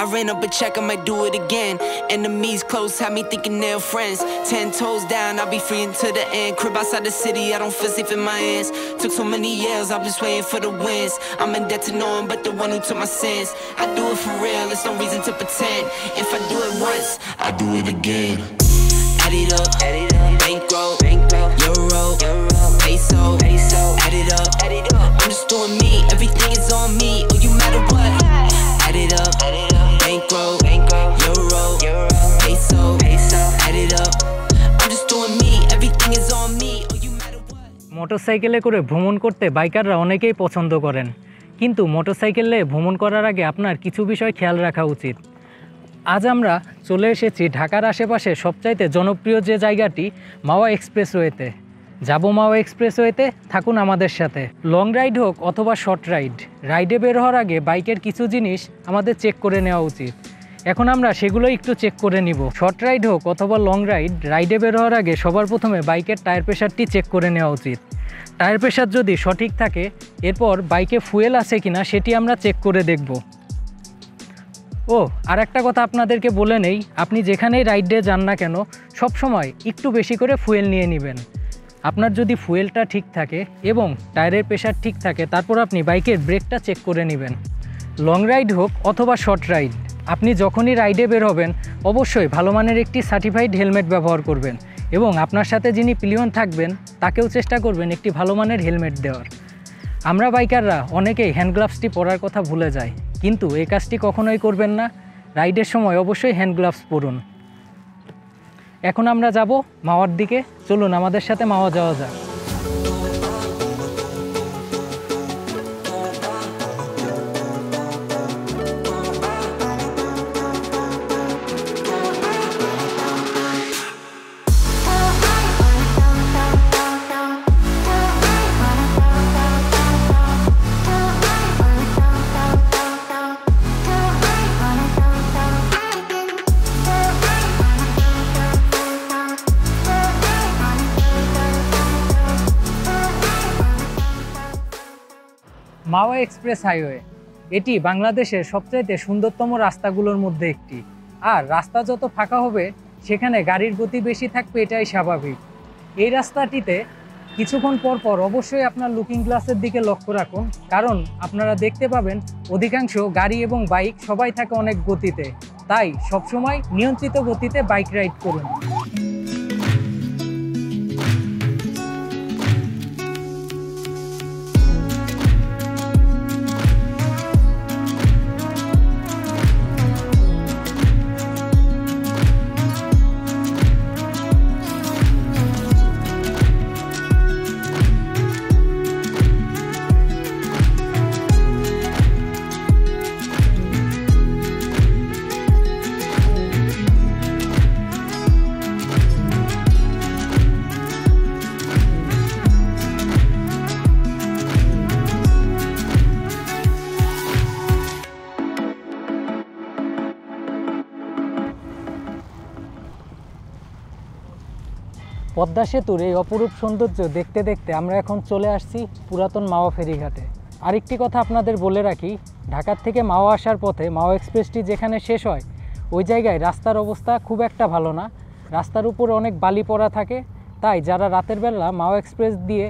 I ran up a check, I might do it again. Enemies close, had me thinking they're friends. 10 toes down, I'll be free until the end. Crib outside the city, I don't feel safe in my hands. Took so many years, I'm just waiting for the wins. I'm in debt to no one but the one who took my sins. I do it for real, there's no reason to pretend. If I do it once, I do it again. Add it up, bankroll, euro, peso, add it up. I'm just doing me, everything is on me. Oh, you matter what? Add it up, bankroll, euro, peso, add it up. I'm just doing me, everything is on me. Oh, you matter what? মোটরসাইকেলে করে ভ্রমণ করতে বাইকাররা অনেকেই পছন্দ করেন, কিন্তু মোটরসাইকেলে ভ্রমণ করার আগে আপনার কিছু বিষয় খেয়াল রাখা উচিত। আজ আমরা চলে এসেছি ঢাকার আশেপাশে সবচাইতে জনপ্রিয় যে জায়গাটি মাওয়া এক্সপ্রেসওয়েতে। যাব মাওয়া এক্সপ্রেসওয়েতে, থাকুন আমাদের সাথে। লং রাইড হোক অথবা শর্ট রাইডে বের হওয়ার আগে বাইকের কিছু জিনিস আমাদের চেক করে নেওয়া উচিত। এখন আমরা সেগুলো একটু চেক করে নিব। শর্ট রাইড হোক অথবা লং রাইডে বের হওয়ার আগে সবার প্রথমে বাইকের টায়ার প্রেশারটি চেক করে নেওয়া উচিত। টায়ার প্রেশার যদি সঠিক থাকে, এরপর বাইকে ফুয়েল আছে কিনা সেটি আমরা চেক করে দেখব। ও আর একটা কথা আপনাদেরকে বলে নেই, আপনি যেখানেই রাইডে যান না কেন সব সময় একটু বেশি করে ফুয়েল নিয়ে নেবেন। আপনার যদি ফুয়েলটা ঠিক থাকে এবং টায়ারের প্রেশার ঠিক থাকে, তারপর আপনি বাইকের ব্রেকটা চেক করে নেবেন। লং রাইড হোক অথবা শর্ট রাইড, আপনি যখনই রাইডে বের হবেন অবশ্যই ভালো মানের একটি সার্টিফাইড হেলমেট ব্যবহার করবেন এবং আপনার সাথে যিনি পিলিয়ন থাকবেন তাকেও চেষ্টা করবেন একটি ভালো মানের হেলমেট দেওয়ার। আমরা বাইকাররা অনেকেই হ্যান্ড গ্লাভসটি পরার কথা ভুলে যাই, কিন্তু এই কাজটি কখনোই করবেন না। রাইডের সময় অবশ্যই হ্যান্ড গ্লাভস পরুন। এখন আমরা যাব মাওয়ার দিকে, চলুন আমাদের সাথে মাওয়া যাওয়া যাক। মাওয়া এক্সপ্রেস হাইওয়ে, এটি বাংলাদেশের সবচাইতে সুন্দরতম রাস্তাগুলোর মধ্যে একটি। আর রাস্তা যত ফাঁকা হবে সেখানে গাড়ির গতি বেশি থাকবে, এটাই স্বাভাবিক। এই রাস্তাটিতে কিছুক্ষণ পর পর অবশ্যই আপনার লুকিং গ্লাসের দিকে লক্ষ্য রাখুন, কারণ আপনারা দেখতে পাবেন অধিকাংশ গাড়ি এবং বাইক সবাই থাকে অনেক গতিতে। তাই সবসময় নিয়ন্ত্রিত গতিতে বাইক রাইড করুন। পদ্মা সেতুর এই অপরূপ সৌন্দর্য দেখতে দেখতে আমরা এখন চলে আসছি পুরাতন মাওয়া ফেরিঘাটে। আরেকটি কথা আপনাদের বলে রাখি, ঢাকার থেকে মাওয়া আসার পথে মাওয়া এক্সপ্রেসটি যেখানে শেষ হয় ওই জায়গায় রাস্তার অবস্থা খুব একটা ভালো না। রাস্তার উপর অনেক বালি পড়া থাকে, তাই যারা রাতের বেলা মাওয়া এক্সপ্রেস দিয়ে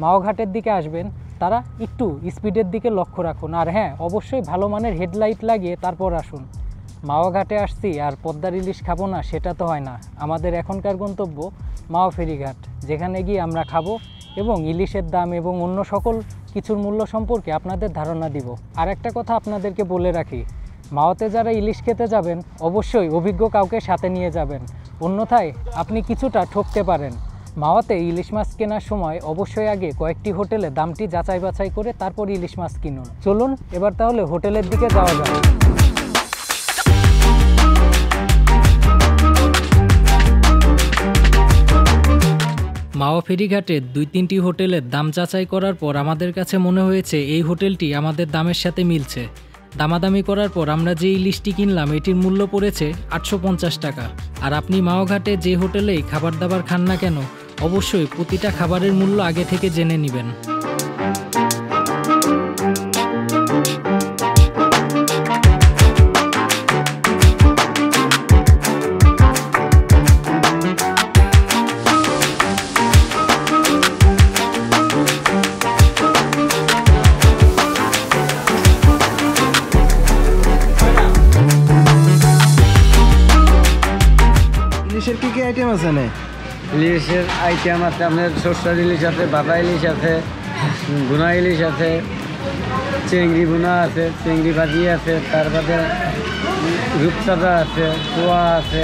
মাওয়া ঘাটের দিকে আসবেন তারা একটু স্পিডের দিকে লক্ষ্য রাখুন। আর হ্যাঁ, অবশ্যই ভালো মানের হেডলাইট লাগিয়ে তারপর আসুন। মাওয়া ঘাটে আসছি আর পদ্মার ইলিশ খাবো না সেটা তো হয় না। আমাদের এখনকার গন্তব্য মাওয়া ফেরিঘাট, যেখানে গিয়ে আমরা খাবো এবং ইলিশের দাম এবং অন্য সকল কিছুর মূল্য সম্পর্কে আপনাদের ধারণা দিব। আর একটা কথা আপনাদেরকে বলে রাখি, মাওয়াতে যারা ইলিশ খেতে যাবেন অবশ্যই অভিজ্ঞ কাউকে সাথে নিয়ে যাবেন, অন্যথায় আপনি কিছুটা ঠকতে পারেন। মাওয়াতে ইলিশ মাছ কেনার সময় অবশ্যই আগে কয়েকটি হোটেলে দামটি যাচাই বাছাই করে তারপর ইলিশ মাছ কিনুন। চলুন এবার তাহলে হোটেলের দিকে যাওয়া যাবে। মাওয়া ফেরিঘাটে 2-3টি হোটেলের দাম যাচাই করার পর আমাদের কাছে মনে হয়েছে এই হোটেলটি আমাদের দামের সাথে মিলছে। দামাদামি করার পর আমরা যে ইলিশটি কিনলাম এটির মূল্য পড়েছে 850 টাকা। আর আপনি মাওয়া ঘাটে যে হোটেলেই খাবার দাবার খান না কেন অবশ্যই প্রতিটা খাবারের মূল্য আগে থেকে জেনে নেবেন। আইটেম আছে না? ইলিশের আইটেম আছে আপনার সর্ষার ইলিশ আছে, বাটা ইলিশ আছে, ভুনা ইলিশ আছে, চিংড়ি ভুনা আছে, চিংড়ি ভাজি আছে, তারপরে রূপচাঁদা আছে, পোয়া আছে।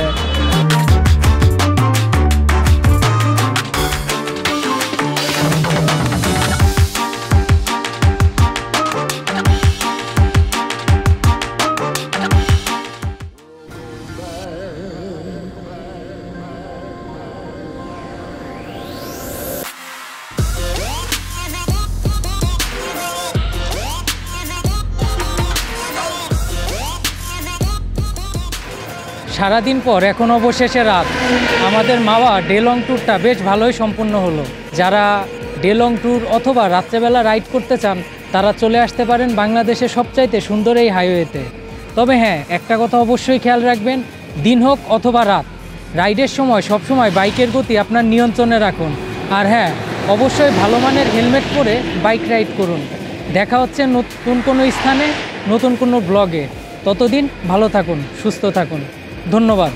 সারাদিন পর এখন অবশেষে রাত। আমাদের মাওয়া ডে লং ট্যুরটা বেশ ভালোই সম্পূর্ণ হলো। যারা ডে লং ট্যুর অথবা রাত্রেবেলা রাইড করতে চান তারা চলে আসতে পারেন বাংলাদেশের সবচাইতে সুন্দর এই হাইওয়েতে। তবে হ্যাঁ, একটা কথা অবশ্যই খেয়াল রাখবেন, দিন হোক অথবা রাত, রাইডের সময় সবসময় বাইকের গতি আপনার নিয়ন্ত্রণে রাখুন। আর হ্যাঁ, অবশ্যই ভালো মানের হেলমেট পরে বাইক রাইড করুন। দেখা হচ্ছে নতুন কোনো স্থানে, নতুন কোনো ব্লগে। ততদিন ভালো থাকুন, সুস্থ থাকুন। ধন্যবাদ।